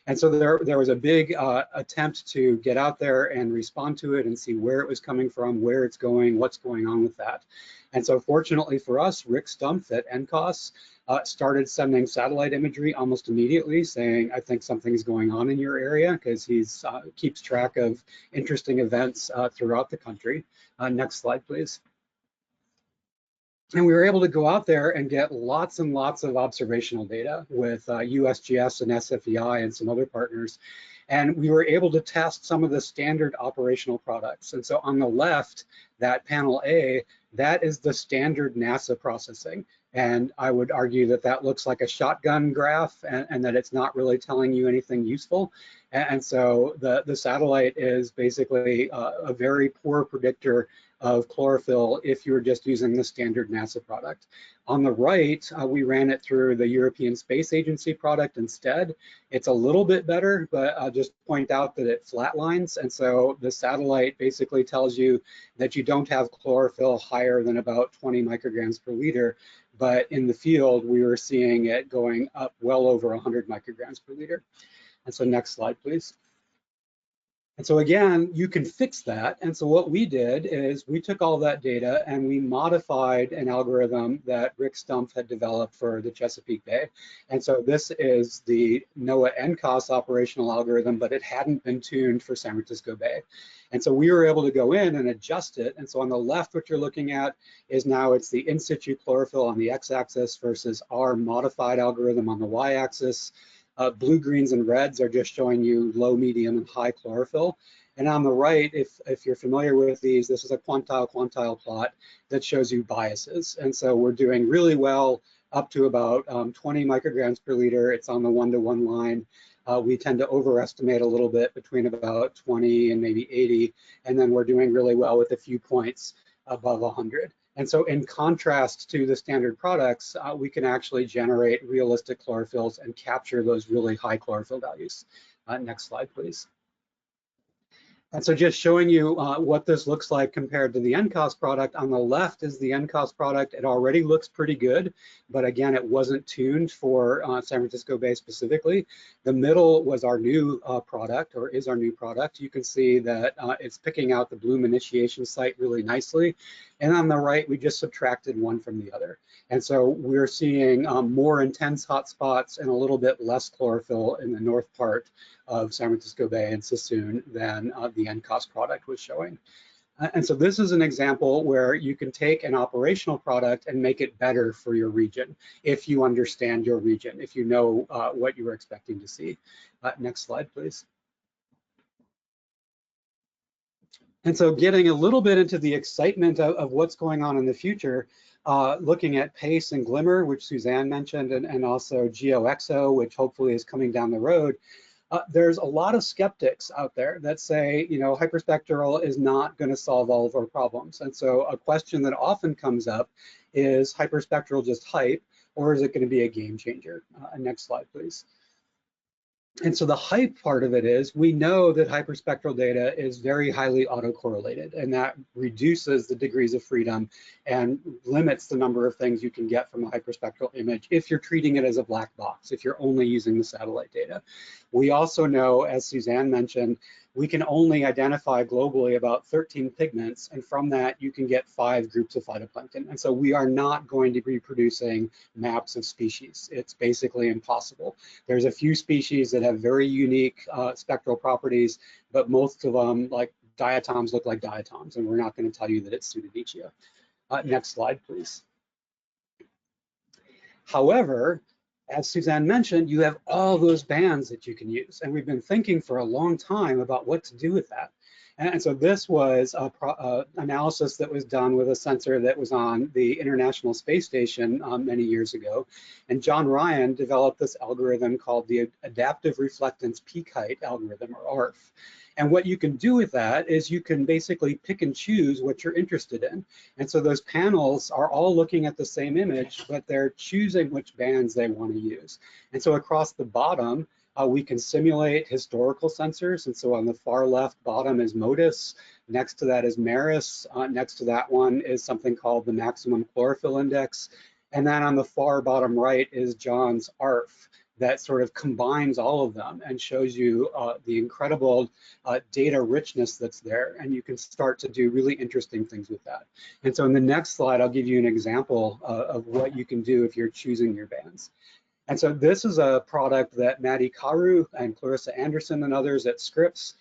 And so there was a big attempt to get out there and respond to it and see where it was coming from, where it's going, what's going on with that. And so fortunately for us, Rick Stumpf at NCOS started sending satellite imagery almost immediately, saying, I think something's going on in your area, because he keeps track of interesting events throughout the country. Next slide, please. And we were able to go out there and get lots and lots of observational data with USGS and SFEI and some other partners. And we were able to test some of the standard operational products. And so on the left, that panel A, that is the standard NASA processing. And I would argue that that looks like a shotgun graph and that it's not really telling you anything useful. And so the satellite is basically a very poor predictor of chlorophyll if you were just using the standard NASA product. On the right, we ran it through the European Space Agency product instead. It's a little bit better, but I'll just point out that it flatlines. And so the satellite basically tells you that you don't have chlorophyll higher than about 20 micrograms per liter. But in the field, we were seeing it going up well over 100 micrograms per liter. And so next slide, please. And so again, you can fix that. And so what we did is we took all that data and we modified an algorithm that Rick Stumpf had developed for the Chesapeake Bay. And so this is the NOAA NCOS operational algorithm, but it hadn't been tuned for San Francisco Bay. And so we were able to go in and adjust it. And so on the left, what you're looking at is now it's the in situ chlorophyll on the x-axis versus our modified algorithm on the y-axis. Blue, greens, and reds are just showing you low, medium, and high chlorophyll. And on the right, if you're familiar with these, this is a quantile plot that shows you biases. And so we're doing really well up to about 20 micrograms per liter. It's on the 1-to-1 line. We tend to overestimate a little bit between about 20 and maybe 80. And then we're doing really well with a few points above 100. And so in contrast to the standard products, we can actually generate realistic chlorophylls and capture those really high chlorophyll values. Next slide, please. And so just showing you what this looks like compared to the NCOS product. On the left is the NCOS product. It already looks pretty good, but again, it wasn't tuned for San Francisco Bay specifically. The middle was our new product, or is our new product. You can see that it's picking out the bloom initiation site really nicely. And on the right, we just subtracted one from the other. And so we're seeing more intense hotspots and a little bit less chlorophyll in the north part of San Francisco Bay and Susanne than the NCOS product was showing. And so this is an example where you can take an operational product and make it better for your region if you understand your region, if you know what you were expecting to see. Next slide, please. And so getting a little bit into the excitement of what's going on in the future, looking at PACE and GLIMR, which Susanne mentioned, and also GeoXO, which hopefully is coming down the road. There's a lot of skeptics out there that say, you know, hyperspectral is not going to solve all of our problems. And so a question that often comes up is hyperspectral just hype, or is it going to be a game changer? Next slide, please. And so the hype part of it is we know that hyperspectral data is very highly autocorrelated, and that reduces the degrees of freedom and limits the number of things you can get from a hyperspectral image if you're treating it as a black box, if you're only using the satellite data. We also know, as Susanne mentioned, we can only identify globally about 13 pigments, and from that you can get 5 groups of phytoplankton. And so we are not going to be producing maps of species. It's basically impossible. There's a few species that have very unique spectral properties, but most of them, like diatoms, look like diatoms, and we're not going to tell you that it's pseudonychia. Next slide, please. However, as Susanne mentioned, you have all those bands that you can use. And we've been thinking for a long time about what to do with that. And so this was an analysis that was done with a sensor that was on the International Space Station many years ago. And John Ryan developed this algorithm called the Adaptive Reflectance Peak Height algorithm, or ARF. And what you can do with that is you can basically pick and choose what you're interested in. And so those panels are all looking at the same image, but they're choosing which bands they want to use. And so across the bottom, we can simulate historical sensors. And so on the far left bottom is MODIS. Next to that is MERIS. Next to that one is something called the Maximum Chlorophyll Index. And then on the far bottom right is John's ARF that sort of combines all of them and shows you the incredible data richness that's there. And you can start to do really interesting things with that. And so in the next slide, I'll give you an example of what you can do if you're choosing your bands. And so this is a product that Maddie Karu and Clarissa Anderson and others at Scripps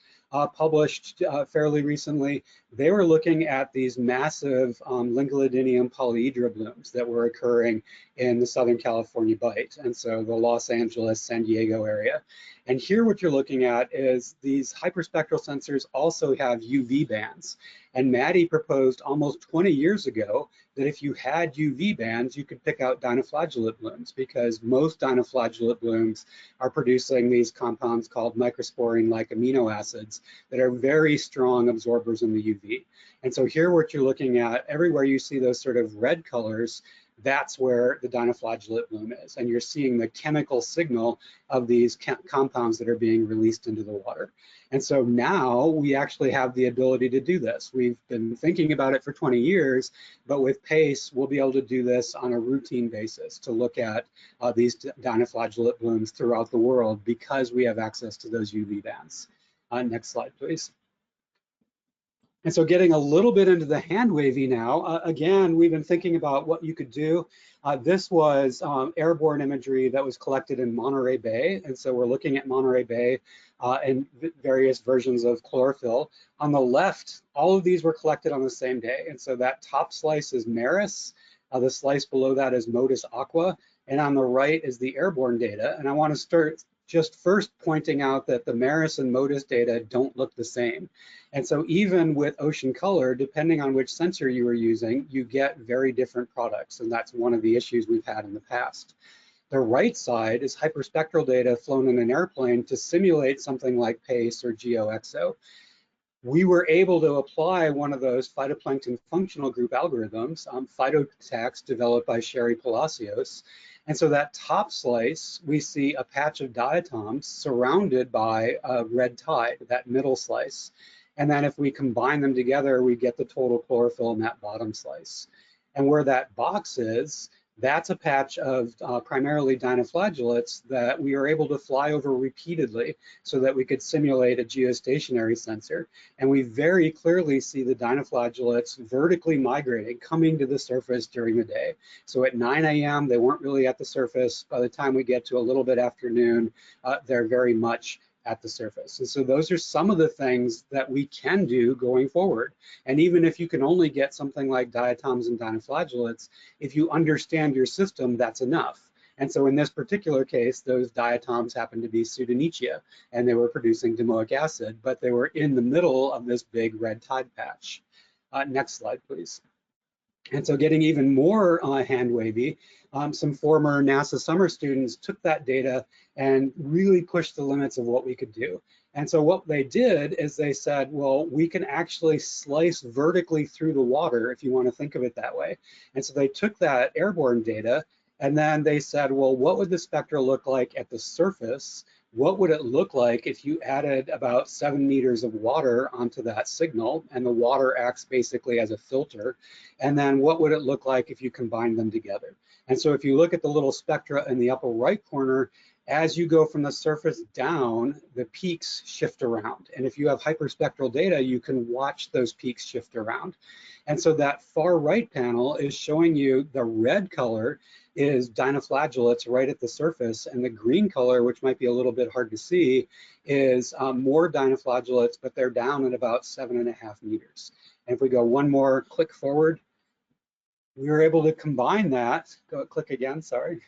published fairly recently. They were looking at these massive Lingulidinium polyhedra blooms that were occurring in the Southern California Bight, and so the Los Angeles, San Diego area. And here what you're looking at is these hyperspectral sensors also have UV bands. And Maddie proposed almost 20 years ago that if you had UV bands, you could pick out dinoflagellate blooms, because most dinoflagellate blooms are producing these compounds called microsporine-like amino acids that are very strong absorbers in the UV. And so here what you're looking at, everywhere you see those sort of red colors, that's where the dinoflagellate bloom is. And you're seeing the chemical signal of these compounds that are being released into the water. And so now we actually have the ability to do this. We've been thinking about it for 20 years, but with PACE, we'll be able to do this on a routine basis to look at these dinoflagellate blooms throughout the world because we have access to those UV bands. Next slide, please. And so getting a little bit into the hand wavy now, again, we've been thinking about what you could do. This was airborne imagery that was collected in Monterey Bay. And so we're looking at Monterey Bay and various versions of chlorophyll. On the left, all of these were collected on the same day. And so that top slice is Maris. The slice below that is Modus Aqua. And on the right is the airborne data. And I want to start just first pointing out that the Maris and Modus data don't look the same. And so even with ocean color, depending on which sensor you were using, you get very different products. And that's one of the issues we've had in the past. The right side is hyperspectral data flown in an airplane to simulate something like PACE or GeoXO. We were able to apply one of those phytoplankton functional group algorithms, phytotax developed by Sherry Palacios. And so that top slice, we see a patch of diatoms surrounded by a red tide, that middle slice. And then if we combine them together, we get the total chlorophyll in that bottom slice. And where that box is, that's a patch of primarily dinoflagellates that we are able to fly over repeatedly so that we could simulate a geostationary sensor. And we very clearly see the dinoflagellates vertically migrating, coming to the surface during the day. So at 9 a.m., they weren't really at the surface. By the time we get to a little bit afternoon, they're very much at the surface. And so those are some of the things that we can do going forward. And even if you can only get something like diatoms and dinoflagellates, if you understand your system, that's enough. And so in this particular case, those diatoms happen to be Pseudonychia, and they were producing domoic acid, but they were in the middle of this big red tide patch. Next slide, please. And so getting even more hand wavy, some former NASA summer students took that data and really pushed the limits of what we could do. And so what they did is they said, well, we can actually slice vertically through the water, if you want to think of it that way. And so they took that airborne data and then they said, well, what would the spectra look like at the surface? What would it look like if you added about 7 meters of water onto that signal and the water acts basically as a filter? And then what would it look like if you combine them together? And so if you look at the little spectra in the upper right corner, as you go from the surface down, the peaks shift around. And if you have hyperspectral data, you can watch those peaks shift around. And so that far right panel is showing you the red color is dinoflagellates right at the surface, and the green color, which might be a little bit hard to see, is more dinoflagellates, but they're down at about 7.5 meters. And if we go one more click forward, we were able to combine that, click again, sorry.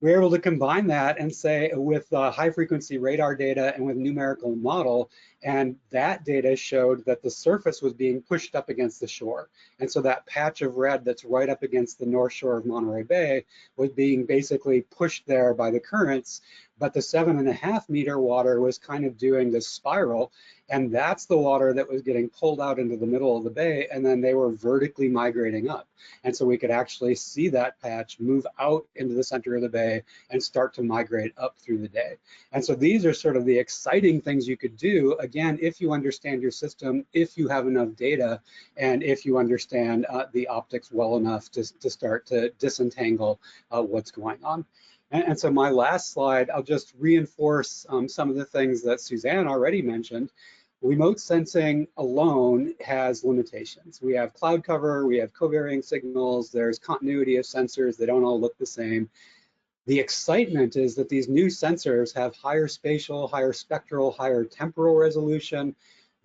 We were able to combine that and say with high frequency radar data and with numerical model, and that data showed that the surface was being pushed up against the shore. And so that patch of red that's right up against the north shore of Monterey Bay was being basically pushed there by the currents, but the 7.5 meter water was kind of doing this spiral, and that's the water that was getting pulled out into the middle of the bay, and then they were vertically migrating up. And so we could actually see that patch move out into the center of the bay and start to migrate up through the day. And so these are sort of the exciting things you could do, again, if you understand your system, if you have enough data, and if you understand the optics well enough to start to disentangle what's going on. And so my last slide, I'll just reinforce some of the things that Susanne already mentioned. Remote sensing alone has limitations. We have cloud cover, we have covariant signals, there's continuity of sensors, they don't all look the same. The excitement is that these new sensors have higher spatial, higher spectral, higher temporal resolution.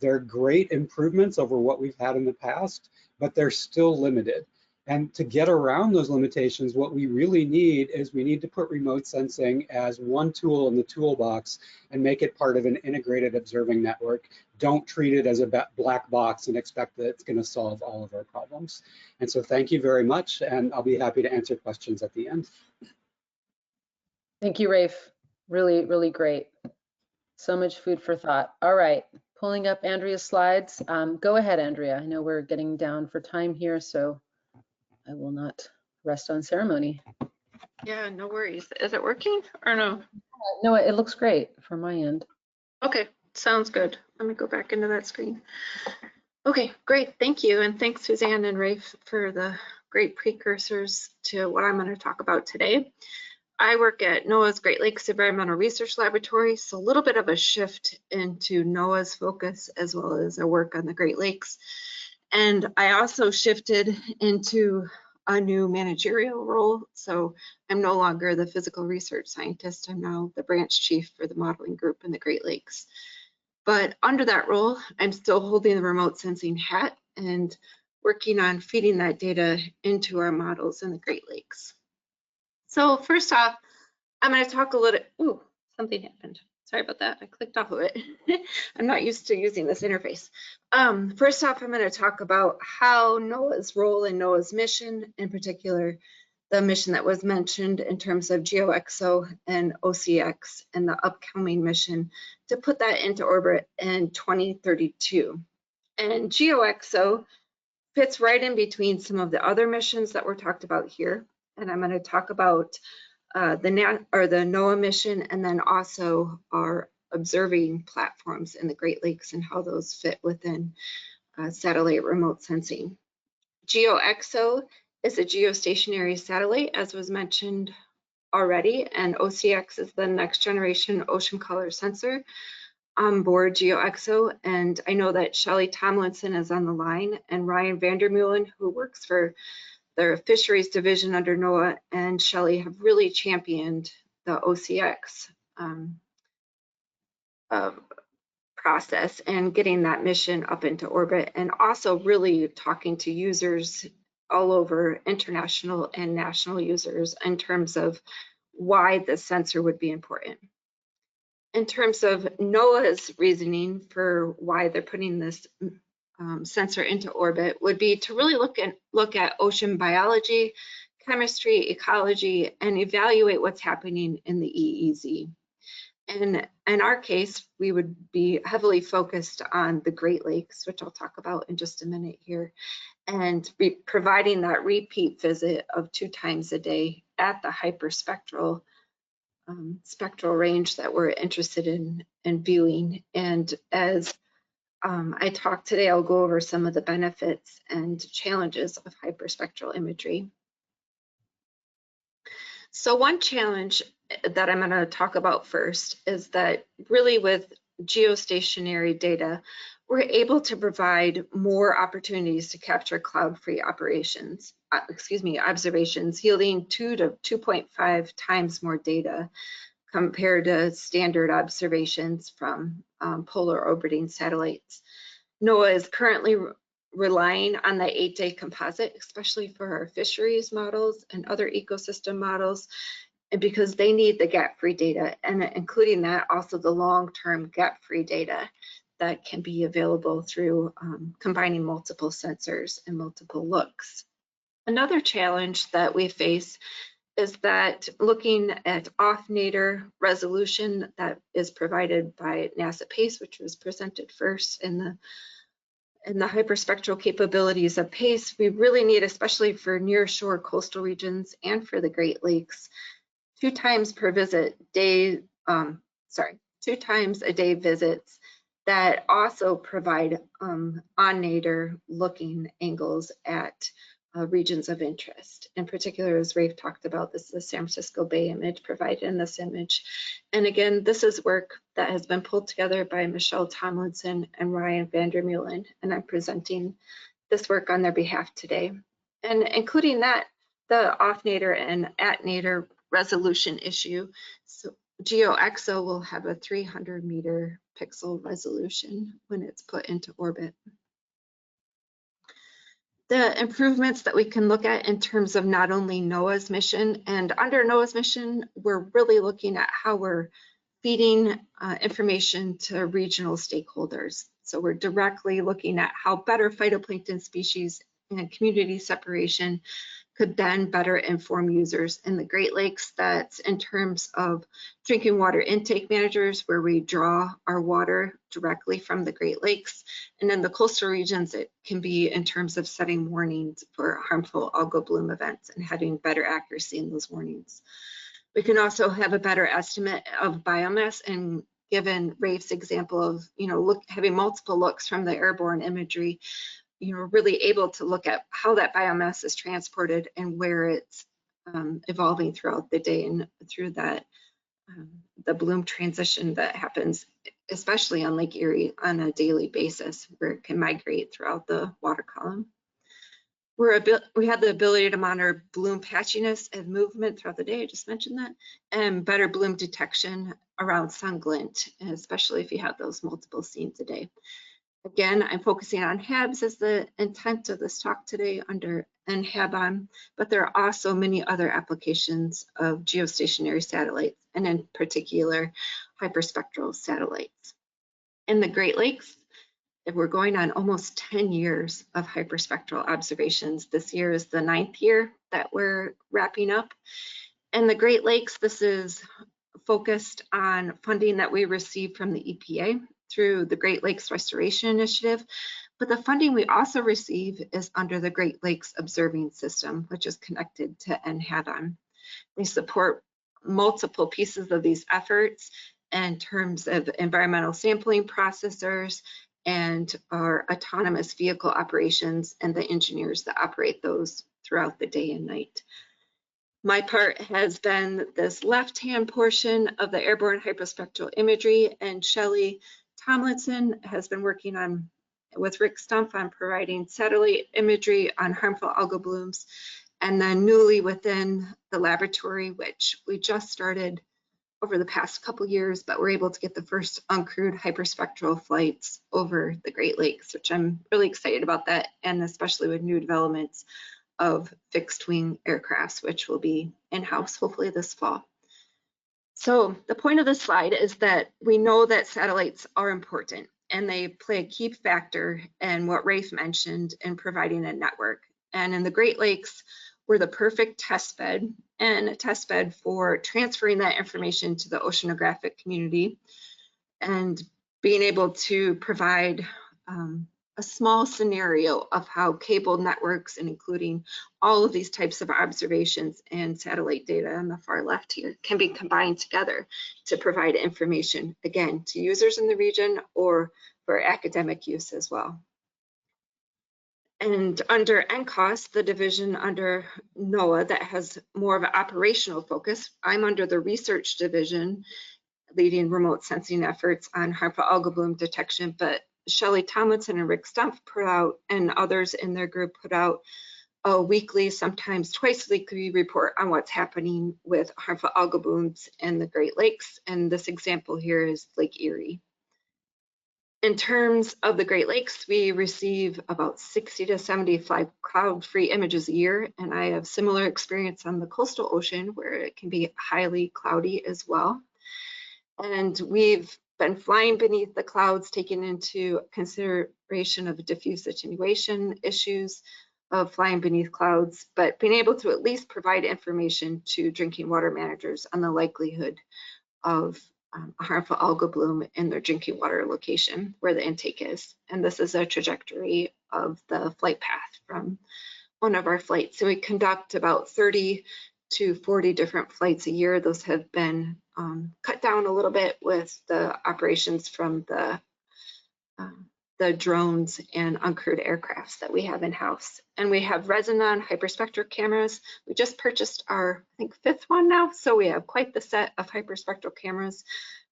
They're great improvements over what we've had in the past, but they're still limited. And to get around those limitations, what we really need is we need to put remote sensing as one tool in the toolbox and make it part of an integrated observing network. Don't treat it as a black box and expect that it's going to solve all of our problems. And so thank you very much, and I'll be happy to answer questions at the end. Thank you, Raphe. Really, really great. So much food for thought. All right, pulling up Andrea's slides. Go ahead, Andrea. I know we're getting down for time here, so I will not rest on ceremony. Yeah, no worries. Is it working or no? No, it looks great from my end. Okay, sounds good. Let me go back into that screen. Okay, great. Thank you. And thanks, Susanne and Raphe, for the great precursors to what I'm going to talk about today. I work at NOAA's Great Lakes Environmental Research Laboratory, so a little bit of a shift into NOAA's focus as well as our work on the Great Lakes. And I also shifted into a new managerial role. So I'm no longer the physical research scientist. I'm now the branch chief for the modeling group in the Great Lakes. But under that role, I'm still holding the remote sensing hat and working on feeding that data into our models in the Great Lakes. So first off, I'm going to talk a little, ooh, something happened. Sorry about that. I clicked off of it. I'm not used to using this interface. First off, I'm going to talk about how NOAA's role and NOAA's mission, in particular, the mission that was mentioned in terms of GeoXO and OCX and the upcoming mission to put that into orbit in 2032. And GeoXO fits right in between some of the other missions that were talked about here. And I'm going to talk about the NOAA mission and then also our observing platforms in the Great Lakes and how those fit within satellite remote sensing. GeoXO is a geostationary satellite, as was mentioned already, and OCX is the next generation ocean color sensor on board GeoXO. And I know that Shelley Tomlinson is on the line, and Ryan VanderWoude, who works for their fisheries division under NOAA, and Shelley have really championed the OCX process and getting that mission up into orbit, and also really talking to users all over, international and national users, in terms of why the sensor would be important. In terms of NOAA's reasoning for why they're putting this sensor into orbit would be to really look at ocean biology, chemistry, ecology, and evaluate what's happening in the EEZ. And in our case, we would be heavily focused on the Great Lakes, which I'll talk about in just a minute here, and providing that repeat visit of 2 times a day at the hyperspectral spectral range that we're interested in viewing. And as I talk today, I'll go over some of the benefits and challenges of hyperspectral imagery. So one challenge that I'm going to talk about first is that really with geostationary data, we're able to provide more opportunities to capture cloud-free observations, yielding 2 to 2.5 times more data compared to standard observations from polar orbiting satellites. NOAA is currently relying on the 8-day composite, especially for our fisheries models and other ecosystem models, and because they need the gap-free data, and including that also the long-term gap-free data that can be available through combining multiple sensors and multiple looks. Another challenge that we face is that looking at off-nadir resolution that is provided by NASA PACE, which was presented first in the hyperspectral capabilities of PACE, we really need, especially for nearshore coastal regions and for the Great Lakes, 2 times a day visits that also provide on-nadir looking angles at regions of interest. In particular, as Raphe talked about, this is the San Francisco Bay image provided in this image. And again, this is work that has been pulled together by Michelle Tomlinson and Ryan VanderWoude, and I'm presenting this work on their behalf today. And including that, the off-nadir and at-nadir resolution issue. So GeoXO will have a 300-meter pixel resolution when it's put into orbit. The improvements that we can look at in terms of not only NOAA's mission, and under NOAA's mission, we're really looking at how we're feeding information to regional stakeholders. So we're directly looking at how better phytoplankton species and community separation could then better inform users in the Great Lakes. That's in terms of drinking water intake managers, where we draw our water directly from the Great Lakes. And in the coastal regions, it can be in terms of setting warnings for harmful algal bloom events and having better accuracy in those warnings. We can also have a better estimate of biomass, and given Rafe's example of having multiple looks from the airborne imagery, really able to look at how that biomass is transported and where it's evolving throughout the day and through that the bloom transition that happens, especially on Lake Erie on a daily basis, where it can migrate throughout the water column. We have the ability to monitor bloom patchiness and movement throughout the day, I just mentioned that, and better bloom detection around sun glint, especially if you have those multiple scenes a day. Again, I'm focusing on HABs as the intent of this talk today under NHABON, but there are also many other applications of geostationary satellites, and in particular, hyperspectral satellites. In the Great Lakes, we're going on almost 10 years of hyperspectral observations. This year is the 9th year that we're wrapping up. In the Great Lakes, this is focused on funding that we received from the EPA through the Great Lakes Restoration Initiative, but the funding we also receive is under the Great Lakes Observing System, which is connected to NHABON. They support multiple pieces of these efforts in terms of environmental sampling processors and our autonomous vehicle operations and the engineers that operate those throughout the day and night. My part has been this left-hand portion of the airborne hyperspectral imagery, and Shelley Tomlinson has been working on with Rick Stumpf on providing satellite imagery on harmful algal blooms, and then newly within the laboratory, which we just started over the past couple years, but we're able to get the first uncrewed hyperspectral flights over the Great Lakes, which I'm really excited about that, and especially with new developments of fixed wing aircrafts, which will be in-house hopefully this fall. So the point of this slide is that we know that satellites are important, and they play a key factor in what Raphe mentioned in providing a network. And in the Great Lakes, we're the perfect test bed, and a test bed for transferring that information to the oceanographic community and being able to provide a small scenario of how cable networks, and including all of these types of observations and satellite data on the far left here, can be combined together to provide information, again, to users in the region or for academic use as well. And under NCOS, the division under NOAA that has more of an operational focus, I'm under the research division leading remote sensing efforts on harmful algal bloom detection, but Shelley Tomlinson and Rick Stumpf put out, and others in their group put out, a weekly, sometimes twice weekly report on what's happening with harmful algal blooms in the Great Lakes. And this example here is Lake Erie. In terms of the Great Lakes, we receive about 60 to 75 cloud-free images a year, and I have similar experience on the coastal ocean where it can be highly cloudy as well. And we've been flying beneath the clouds, taking into consideration of diffuse attenuation issues of flying beneath clouds, but being able to at least provide information to drinking water managers on the likelihood of a harmful algal bloom in their drinking water location where the intake is. And this is a trajectory of the flight path from one of our flights. So we conduct about 30 to 40 different flights a year. Those have been cut down a little bit with the operations from the drones and uncrewed aircrafts that we have in-house. And we have Resonon hyperspectral cameras. We just purchased our, I think, 5th one now. So we have quite the set of hyperspectral cameras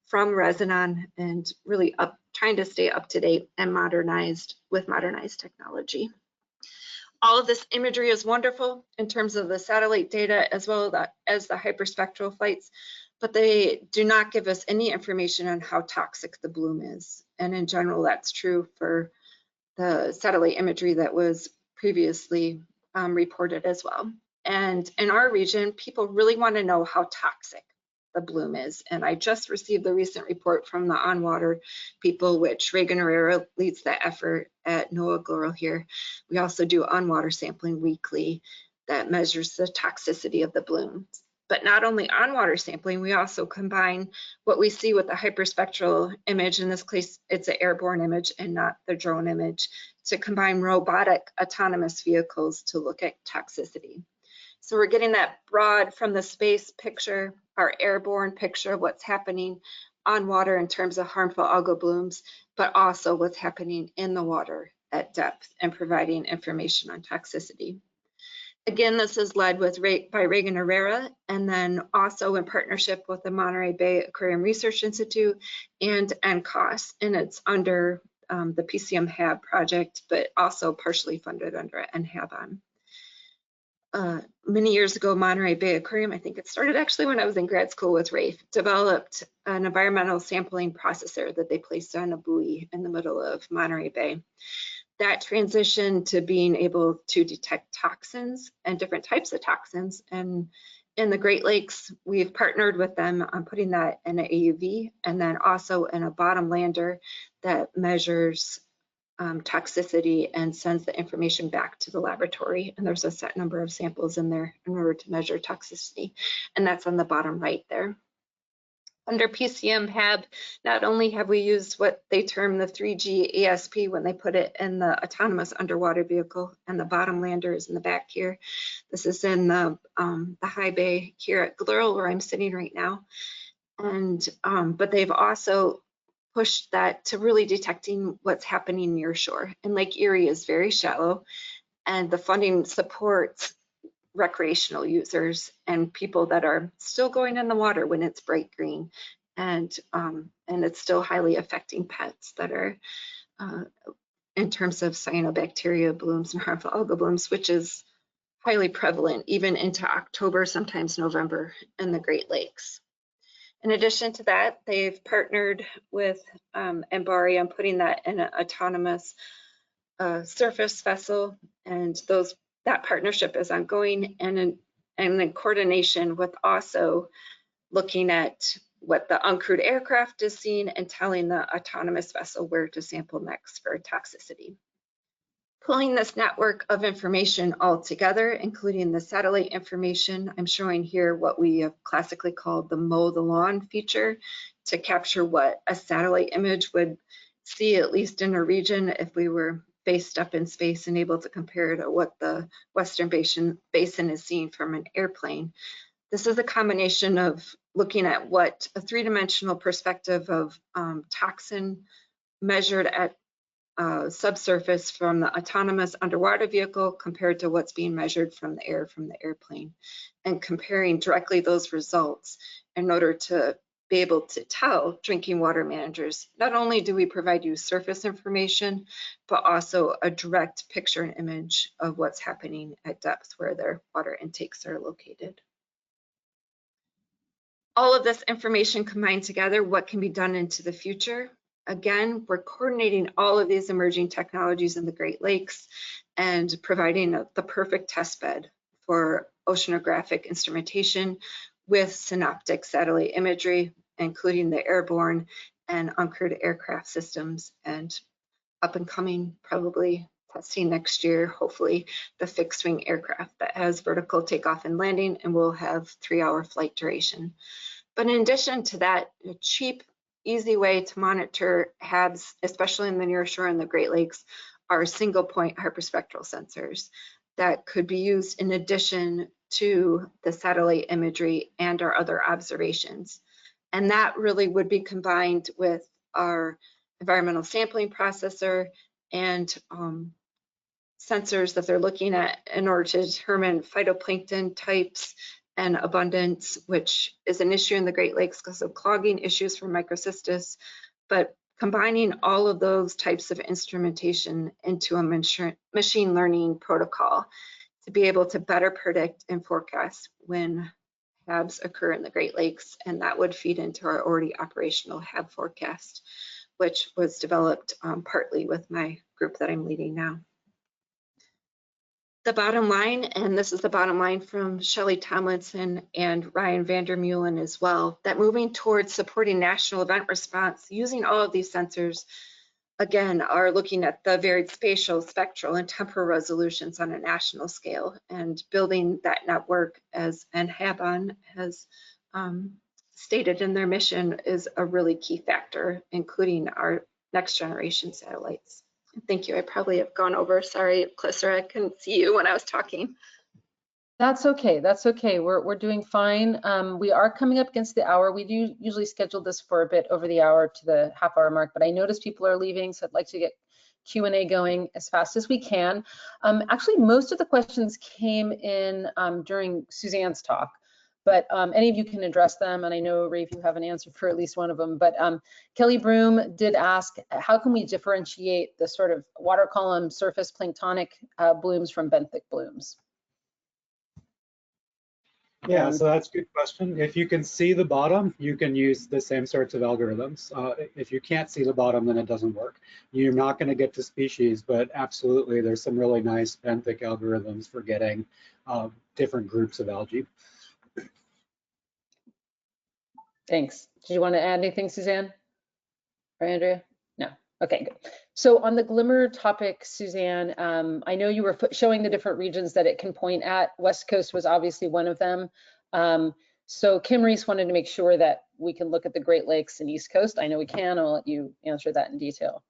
from Resonon, and really trying to stay up to date and modernized with modernized technology. All of this imagery is wonderful in terms of the satellite data as well as the hyperspectral flights, but they do not give us any information on how toxic the bloom is. And in general, that's true for the satellite imagery that was previously reported as well. And in our region, people really want to know how toxic the bloom is. And I just received the recent report from the on-water people, which Reagan Herrera leads that effort at NOAA GLORAL here. We also do on-water sampling weekly that measures the toxicity of the blooms. But not only on-water sampling, we also combine what we see with the hyperspectral image. In this case, it's an airborne image and not the drone image, to combine robotic autonomous vehicles to look at toxicity. So we're getting that broad from the space picture, our airborne picture of what's happening on water in terms of harmful algal blooms, but also what's happening in the water at depth and providing information on toxicity. Again, this is led by Reagan Herrera, and then also in partnership with the Monterey Bay Aquarium Research Institute and NCOS, and it's under the PCM HAB project, but also partially funded under NHABON. Many years ago, Monterey Bay Aquarium, I think it started actually when I was in grad school with Raphe, developed an environmental sampling processor that they placed on a buoy in the middle of Monterey Bay. That transition to being able to detect toxins and different types of toxins. And in the Great Lakes, we've partnered with them on putting that in an AUV and then also in a bottom lander that measures toxicity and sends the information back to the laboratory. And there's a set number of samples in there in order to measure toxicity. And that's on the bottom right there. Under PCM HAB, not only have we used what they term the 3G ASP when they put it in the autonomous underwater vehicle, and the bottom lander is in the back here. This is in the high bay here at GLIMR, where I'm sitting right now. And but they've also pushed that to really detecting what's happening near shore. And Lake Erie is very shallow, and the funding supports recreational users and people that are still going in the water when it's bright green, and it's still highly affecting pets that are in terms of cyanobacteria blooms and harmful algal blooms, which is highly prevalent even into October, sometimes November in the Great Lakes. In addition to that, they've partnered with MBARI on putting that in an autonomous surface vessel, and that partnership is ongoing, and in coordination with also looking at what the uncrewed aircraft is seeing and telling the autonomous vessel where to sample next for toxicity. Pulling this network of information all together, including the satellite information, I'm showing here what we have classically called the mow the lawn feature to capture what a satellite image would see, at least in a region, if we were based up in space and able to compare to what the Western Basin is seeing from an airplane. This is a combination of looking at what a three-dimensional perspective of toxin measured at subsurface from the autonomous underwater vehicle compared to what's being measured from the air from the airplane, and comparing directly those results in order to be able to tell drinking water managers, not only do we provide you surface information, but also a direct picture and image of what's happening at depth where their water intakes are located. All of this information combined together, what can be done into the future? Again, we're coordinating all of these emerging technologies in the Great Lakes and providing the perfect test bed for oceanographic instrumentation with synoptic satellite imagery, including the airborne and uncrewed aircraft systems, and up and coming, probably testing next year, hopefully, the fixed wing aircraft that has vertical takeoff and landing and will have 3-hour flight duration. But in addition to that, a cheap, easy way to monitor HABs, especially in the near shore and the Great Lakes, are single point hyperspectral sensors that could be used in addition to the satellite imagery and our other observations. And that really would be combined with our environmental sampling processor and sensors that they're looking at in order to determine phytoplankton types and abundance, which is an issue in the Great Lakes because of clogging issues for microcystis. But combining all of those types of instrumentation into a machine learning protocol to be able to better predict and forecast when HABs occur in the Great Lakes, and that would feed into our already operational HAB forecast, which was developed partly with my group that I'm leading now. The bottom line, and this is the bottom line from Shelley Tomlinson and Ryan VanderWoude as well, that moving towards supporting national event response using all of these sensors, again, are looking at the varied spatial, spectral, and temporal resolutions on a national scale, and building that network, as NHABON has stated in their mission, is a really key factor, including our next generation satellites. Thank you. I probably have gone over. Sorry, Clisser, I couldn't see you when I was talking. That's okay. That's okay. We're doing fine. We are coming up against the hour. We do usually schedule this for a bit over the hour to the half-hour mark, but I notice people are leaving, so I'd like to get Q&A going as fast as we can. Actually, most of the questions came in during Suzanne's talk, but any of you can address them, and I know, Raphe, you have an answer for at least one of them, but Kelly Broom did ask, how can we differentiate the sort of water column surface planktonic blooms from benthic blooms? Yeah, so that's a good question. If you can see the bottom, you can use the same sorts of algorithms. If you can't see the bottom, then it doesn't work. You're not going to get to species, but absolutely, there's some really nice benthic algorithms for getting different groups of algae. Thanks. Did you want to add anything, Suzanne or Andrea? No. Okay, good. So on the GLIMR topic, Suzanne, I know you were showing the different regions that it can point at. West Coast was obviously one of them. So Kim Reese wanted to make sure that we can look at the Great Lakes and East Coast. I know we can. I'll let you answer that in detail.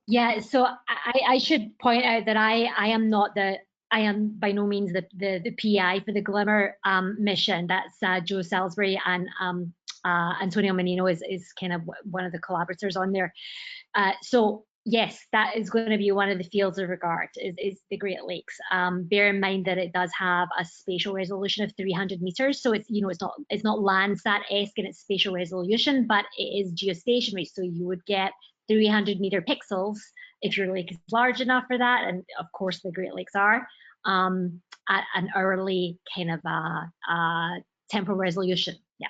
Yeah, so I should point out that I am by no means the PI for the GLIMR mission. That's Joe Salisbury, and Antonio Menino is kind of one of the collaborators on there. So yes, that is going to be one of the fields of regard is the Great Lakes. Bear in mind that it does have a spatial resolution of 300 meters, so it's it's not Landsat-esque in its spatial resolution, but it is geostationary. So you would get 300-meter pixels if your lake is large enough for that, and of course the Great Lakes are at an early kind of temporal resolution. Yeah.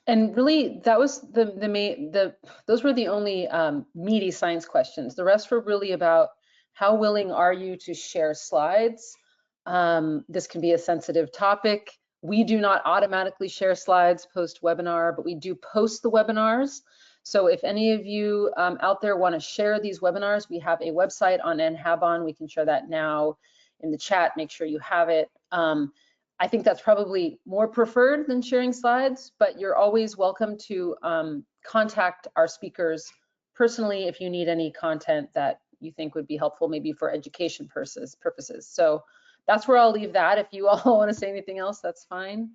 And really, that was those were the only meaty science questions. The rest were really about how willing are you to share slides? This can be a sensitive topic. We do not automatically share slides post-webinar, but we do post the webinars. So if any of you out there want to share these webinars, we have a website on NHABON. We can share that now in the chat. Make sure you have it. I think that's probably more preferred than sharing slides, but you're always welcome to contact our speakers personally if you need any content that you think would be helpful, maybe for education purposes. So that's where I'll leave that. If you all want to say anything else, that's fine.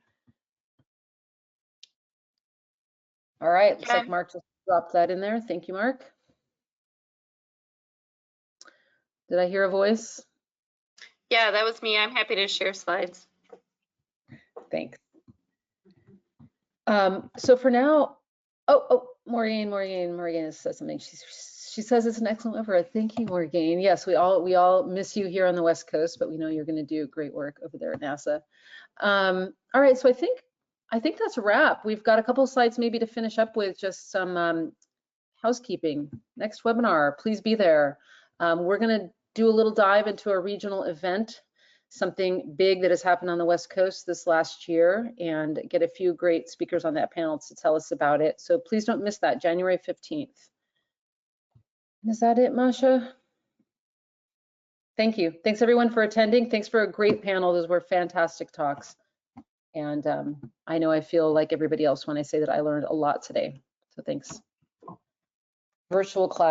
All right, looks like Mark just dropped that in there. Thank you, Mark. Did I hear a voice? Yeah, that was me. I'm happy to share slides. Thanks. So for now, Morgan has said something. She says it's an excellent webinar. Thank you, Morgan. Yes, we all miss you here on the West Coast, but we know you're going to do great work over there at NASA. All right, so I think that's a wrap. We've got a couple of slides maybe to finish up with, just some housekeeping. Next webinar, please be there. We're going to do a little dive into a regional event, something big that has happened on the West Coast this last year, and get a few great speakers on that panel to tell us about it. So please don't miss that, January 15th. Is that it, Masha? Thank you. Thanks everyone for attending. Thanks for a great panel. Those were fantastic talks. And I know I feel like everybody else when I say that I learned a lot today. So thanks. Virtual class.